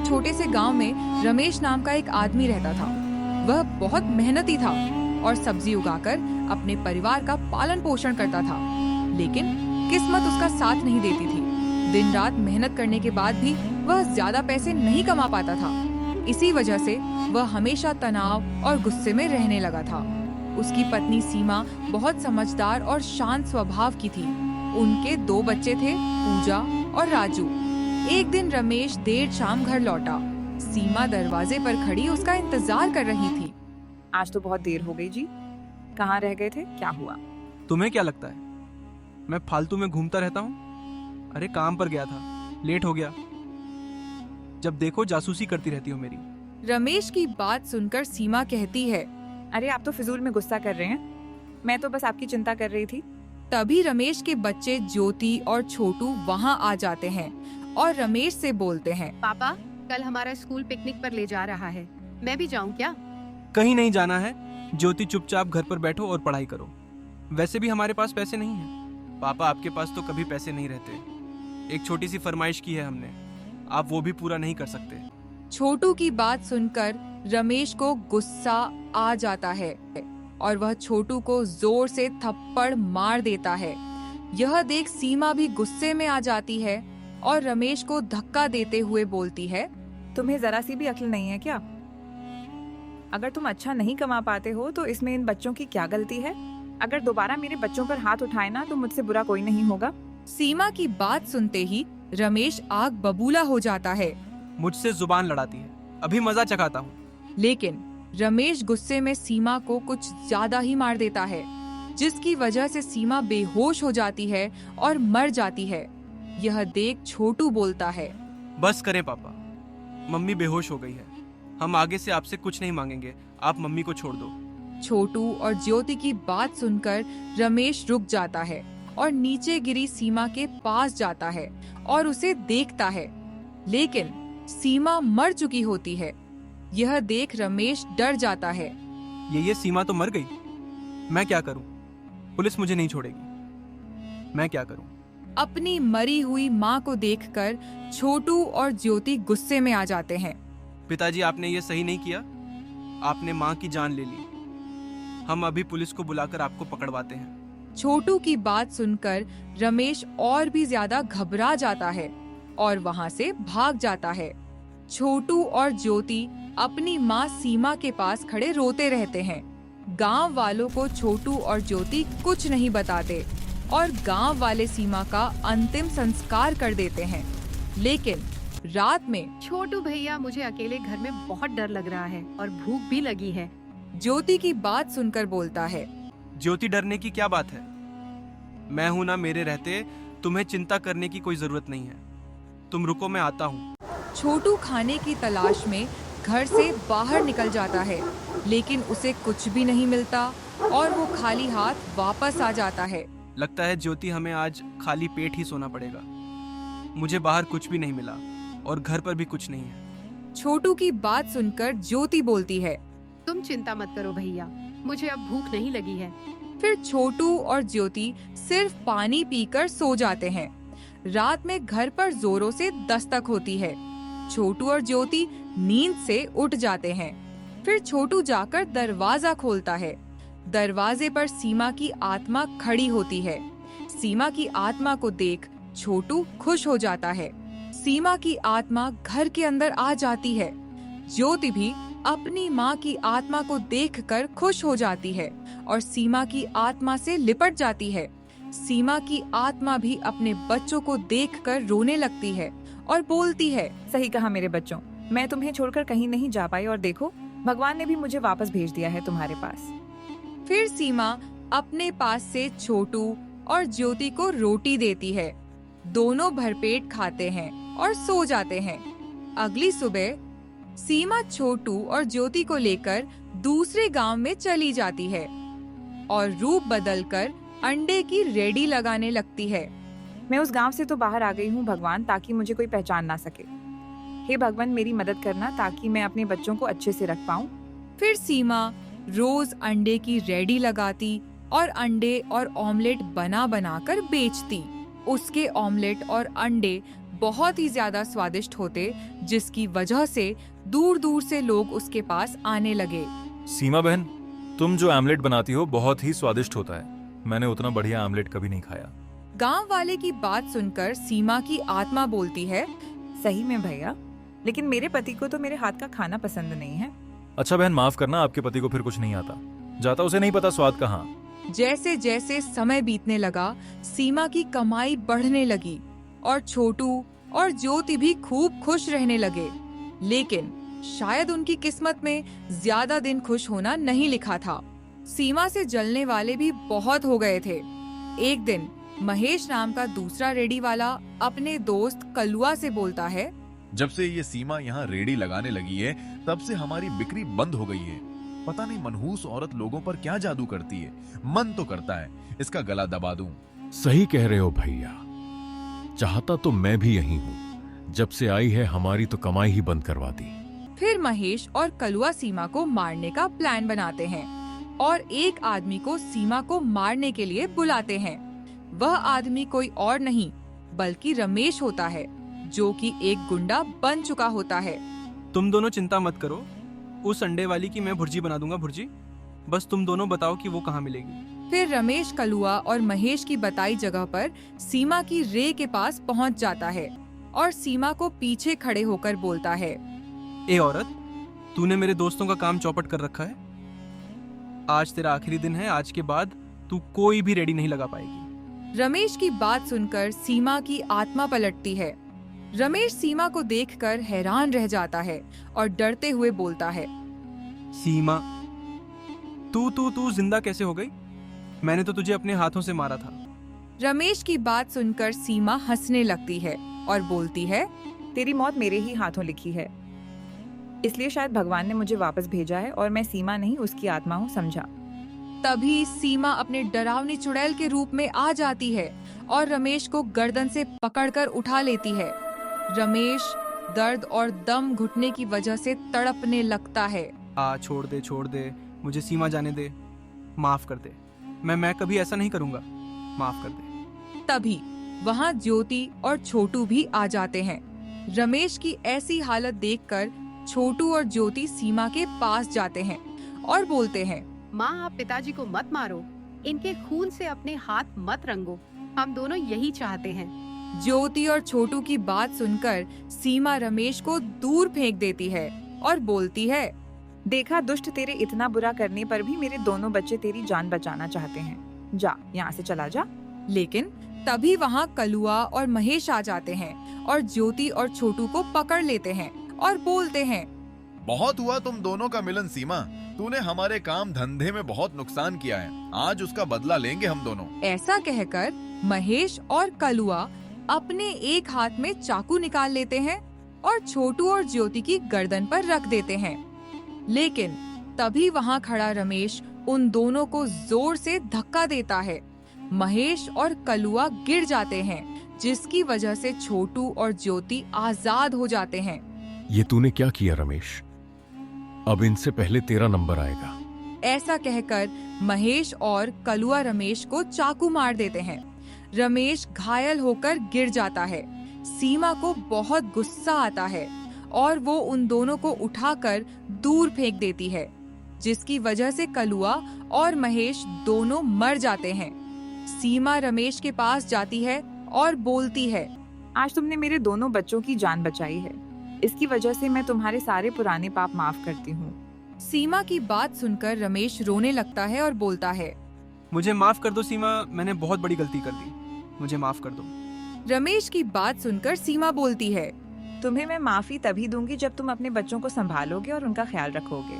छोटे से गांव में रमेश नाम का एक आदमी रहता था। वह बहुत मेहनती था और सब्जी उगाकर अपने परिवार का पालन पोषण करता था। लेकिन किस्मत उसका साथ नहीं देती थी। दिन रात मेहनत करने के बाद भी वह ज्यादा पैसे नहीं कमा पाता था। इसी वजह से वह हमेशा तनाव और गुस्से में रहने लगा था। उसकी पत्नी सीमा बहुत समझदार और शांत स्वभाव की थी। उनके 2 बच्चे थे, पूजा और राजू। एक दिन रमेश देर शाम घर लौटा। सीमा दरवाजे पर खड़ी उसका इंतजार कर रही थी। आज तो बहुत देर हो गई जी। कहाँ रह गए थे? क्या हुआ? तुम्हें क्या लगता है मैं फालतू में घूमता रहता हूँ? अरे काम पर गया था, लेट हो गया। जब देखो जासूसी करती रहती हो मेरी। रमेश की बात सुनकर सीमा कहती है, अरे आप तो फिजूल में गुस्सा कर रहे हैं। मैं तो बस आपकी चिंता कर रही थी। तभी रमेश के बच्चे ज्योति और छोटू वहाँ आ जाते हैं और रमेश से बोलते हैं, पापा, कल हमारा स्कूल पिकनिक पर ले जा रहा है। मैं भी जाऊं क्या? कहीं नहीं जाना है ज्योति, चुपचाप घर पर बैठो और पढ़ाई करो। वैसे भी हमारे पास पैसे नहीं हैं। पापा, आपके पास तो कभी पैसे नहीं रहते। एक छोटी सी फरमाइश की है हमने, आप वो भी पूरा नहीं कर सकते। छोटू की बात सुनकर रमेश को गुस्सा आ जाता है और वह छोटू को जोर से थप्पड़ मार देता है। यह देख सीमा भी गुस्से में आ जाती है और रमेश को धक्का देते हुए बोलती है, तुम्हें जरा सी भी अक्ल नहीं है क्या? अगर तुम अच्छा नहीं कमा पाते हो तो इसमें इन बच्चों की क्या गलती है? अगर दोबारा मेरे बच्चों पर हाथ उठाए ना तो मुझसे बुरा कोई नहीं होगा। सीमा की बात सुनते ही रमेश आग बबूला हो जाता है। मुझसे जुबान लड़ाती है, अभी मजा चखाता हूँ। लेकिन रमेश गुस्से में सीमा को कुछ ज्यादा ही मार देता है, जिसकी वजह से सीमा बेहोश हो जाती है और मर जाती है। यह देख छोटू बोलता है, बस करें पापा, मम्मी बेहोश हो गई है। हम आगे से आपसे कुछ नहीं मांगेंगे, आप मम्मी को छोड़ दो। छोटू और ज्योति की बात सुनकर रमेश रुक जाता है और नीचे गिरी सीमा के पास जाता है और उसे देखता है। लेकिन सीमा मर चुकी होती है। यह देख रमेश डर जाता है। ये सीमा तो मर गई। मैं क्या करूं? पुलिस मुझे नहीं छोड़ेगी। मैं क्या करूं? अपनी मरी हुई माँ को देखकर छोटू और ज्योति गुस्से में आ जाते हैं। पिताजी, आपने ये सही नहीं किया। आपने माँ की जान ले ली। हम अभी पुलिस को बुलाकर आपको पकड़वाते हैं। छोटू की बात सुनकर रमेश और भी ज्यादा घबरा जाता है और वहाँ से भाग जाता है। छोटू और ज्योति अपनी माँ सीमा के पास खड़े रोते रहते हैं। गांव वालों को छोटू और ज्योति कुछ नहीं बताते और गांव वाले सीमा का अंतिम संस्कार कर देते हैं। लेकिन रात में छोटू भैया, मुझे अकेले घर में बहुत डर लग रहा है और भूख भी लगी है। ज्योति की बात सुनकर बोलता है, ज्योति, डरने की क्या बात है? मैं हूं ना, मेरे रहते तुम्हें चिंता करने की कोई जरूरत नहीं है। तुम रुको, मैं आता हूँ। छोटू खाने की तलाश में घर से बाहर निकल जाता है, लेकिन उसे कुछ भी नहीं मिलता और वो खाली हाथ वापस आ जाता है। लगता है ज्योति, हमें आज खाली पेट ही सोना पड़ेगा। मुझे बाहर कुछ भी नहीं मिला और घर पर भी कुछ नहीं है। छोटू की बात सुनकर ज्योति बोलती है, तुम चिंता मत करो भैया, मुझे अब भूख नहीं लगी है। फिर छोटू और ज्योति सिर्फ पानी पीकर सो जाते हैं। रात में घर पर जोरों से दस्तक होती है। छोटू और ज्योति नींद से उठ जाते हैं। फिर छोटू जाकर दरवाजा खोलता है। दरवाजे पर सीमा की आत्मा खड़ी होती है। सीमा की आत्मा को देख छोटू खुश हो जाता है। सीमा की आत्मा घर के अंदर आ जाती है। ज्योति भी अपनी माँ की आत्मा को देखकर खुश हो जाती है और सीमा की आत्मा से लिपट जाती है। सीमा की आत्मा भी अपने बच्चों को देखकर रोने लगती है और बोलती है, सही कहा मेरे बच्चों, मैं तुम्हें छोड़कर कहीं नहीं जा पाई और देखो, भगवान ने भी मुझे वापस भेज दिया है तुम्हारे पास। फिर सीमा अपने पास से छोटू और ज्योति को रोटी देती है। दोनों भरपेट खाते हैं और सो जाते हैं। अगली सुबह सीमा छोटू और ज्योति को लेकर दूसरे गांव में चली जाती है और रूप बदलकर अंडे की रेडी लगाने लगती है। मैं उस गांव से तो बाहर आ गई हूँ भगवान, ताकि मुझे कोई पहचान ना सके। हे भगवान, मेरी मदद करना ताकि मैं अपने बच्चों को अच्छे से रख पाऊँ। फिर सीमा रोज अंडे की रेडी लगाती और अंडे और ऑमलेट बना बना कर बेचती। उसके ऑमलेट और अंडे बहुत ही ज्यादा स्वादिष्ट होते, जिसकी वजह से दूर दूर से लोग उसके पास आने लगे। सीमा बहन, तुम जो आमलेट बनाती हो बहुत ही स्वादिष्ट होता है। मैंने उतना बढ़िया आमलेट कभी नहीं खाया। गांव वाले की बात सुनकर सीमा की आत्मा बोलती है, सही में भैया, लेकिन मेरे पति को तो मेरे हाथ का खाना पसंद नहीं है। अच्छा बहन, माफ करना, आपके पति को फिर कुछ नहीं आता जाता, उसे नहीं पता स्वाद कहाँ। जैसे जैसे समय बीतने लगा, सीमा की कमाई बढ़ने लगी और छोटू और ज्योति भी खूब खुश रहने लगे। लेकिन शायद उनकी किस्मत में ज्यादा दिन खुश होना नहीं लिखा था। सीमा से जलने वाले भी बहुत हो गए थे। एक दिन महेश नाम का दूसरा रेडी वाला अपने दोस्त कलुआ से बोलता है, जब से ये सीमा यहाँ रेडी लगाने लगी है, तब से हमारी बिक्री बंद हो गई है। पता नहीं मनहूस औरत लोगों पर क्या जादू करती है। मन तो करता है इसका गला दबा दूं। सही कह रहे हो भैया, चाहता तो मैं भी यही हूँ। जब से आई है हमारी तो कमाई ही बंद करवा दी। फिर महेश और कलुआ सीमा को मारने का प्लान बनाते हैं और एक आदमी को सीमा को मारने के लिए बुलाते हैं। वह आदमी कोई और नहीं बल्कि रमेश होता है, जो कि एक गुंडा बन चुका होता है। तुम दोनों चिंता मत करो, उस अंडे वाली की मैं भुर्जी बना दूंगा भुर्जी। बस तुम दोनों बताओ कि वो कहाँ मिलेगी। फिर रमेश कलुआ और महेश की बताई जगह पर सीमा की रे के पास पहुंच जाता है और सीमा को पीछे खड़े होकर बोलता है, ए औरत, तूने मेरे दोस्तों का काम चौपट कर रखा है। आज तेरा आखिरी दिन है, आज के बाद तू कोई भी रेडी नहीं लगा पाएगी। रमेश की बात सुनकर सीमा की आत्मा पलटती है। रमेश सीमा को देखकर हैरान रह जाता है और डरते हुए बोलता है, सीमा, तू जिंदा कैसे हो गई? मैंने तो तुझे अपने हाथों से मारा था। रमेश की बात सुनकर सीमा हंसने लगती है और बोलती है, तेरी मौत मेरे ही हाथों लिखी है, इसलिए शायद भगवान ने मुझे वापस भेजा है और मैं सीमा नहीं उसकी आत्मा हूँ, समझा। तभी सीमा अपने डरावनी चुड़ैल के रूप में आ जाती है और रमेश को गर्दन से पकड़कर उठा लेती है। रमेश दर्द और दम घुटने की वजह से तड़पने लगता है। छोड़ दे, मुझे सीमा जाने दे, माफ कर दे। मैं कभी ऐसा नहीं करूंगा, माफ कर दे। तभी वहाँ ज्योति और छोटू भी आ जाते हैं। रमेश की ऐसी हालत देखकर छोटू और ज्योति सीमा के पास जाते हैं और बोलते हैं, माँ, आप पिताजी को मत मारो, इनके खून से अपने हाथ मत रंगो, हम दोनों यही चाहते हैं। ज्योति और छोटू की बात सुनकर सीमा रमेश को दूर फेंक देती है और बोलती है, देखा दुष्ट, तेरे इतना बुरा करने पर भी मेरे दोनों बच्चे तेरी जान बचाना चाहते हैं। जा, यहाँ से चला जा। लेकिन तभी वहाँ कलुआ और महेश आ जाते हैं और ज्योति और छोटू को पकड़ लेते हैं और बोलते हैं, बहुत हुआ तुम दोनों का मिलन सीमा, तूने हमारे काम धंधे में बहुत नुकसान किया है, आज उसका बदला लेंगे हम दोनों। ऐसा कहकर महेश और कलुआ अपने एक हाथ में चाकू निकाल लेते हैं और छोटू और ज्योति की गर्दन पर रख देते हैं। लेकिन तभी वहाँ खड़ा रमेश उन दोनों को जोर से धक्का देता है। महेश और कलुआ गिर जाते हैं, जिसकी वजह से छोटू और ज्योति आजाद हो जाते हैं। ये तूने क्या किया रमेश? अब इनसे पहले तेरा नंबर आएगा। ऐसा कहकर महेश और कलुआ रमेश को चाकू मार देते हैं। रमेश घायल होकर गिर जाता है। सीमा को बहुत गुस्सा आता है और वो उन दोनों को उठाकर दूर फेंक देती है, जिसकी वजह से कलुआ और महेश दोनों मर जाते हैं। सीमा रमेश के पास जाती है और बोलती है, आज तुमने मेरे दोनों बच्चों की जान बचाई है, इसकी वजह से मैं तुम्हारे सारे पुराने पाप माफ करती हूँ। सीमा की बात सुनकर रमेश रोने लगता है और बोलता है, मुझे माफ कर दो सीमा, मैंने बहुत बड़ी गलती कर दी, मुझे माफ कर दो। रमेश की बात सुनकर सीमा बोलती है, तुम्हें मैं माफी तभी दूंगी जब तुम अपने बच्चों को संभालोगे और उनका ख्याल रखोगे।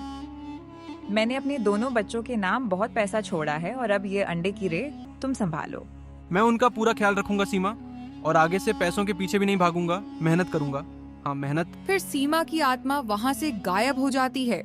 मैंने अपने दोनों बच्चों के नाम बहुत पैसा छोड़ा है और अब ये अंडे की रे तुम संभालो। मैं उनका पूरा ख्याल रखूंगा सीमा, और आगे से पैसों के पीछे भी नहीं भागूंगा, मेहनत करूंगा। हाँ, मेहनत। फिर सीमा की आत्मा वहाँ से गायब हो जाती है।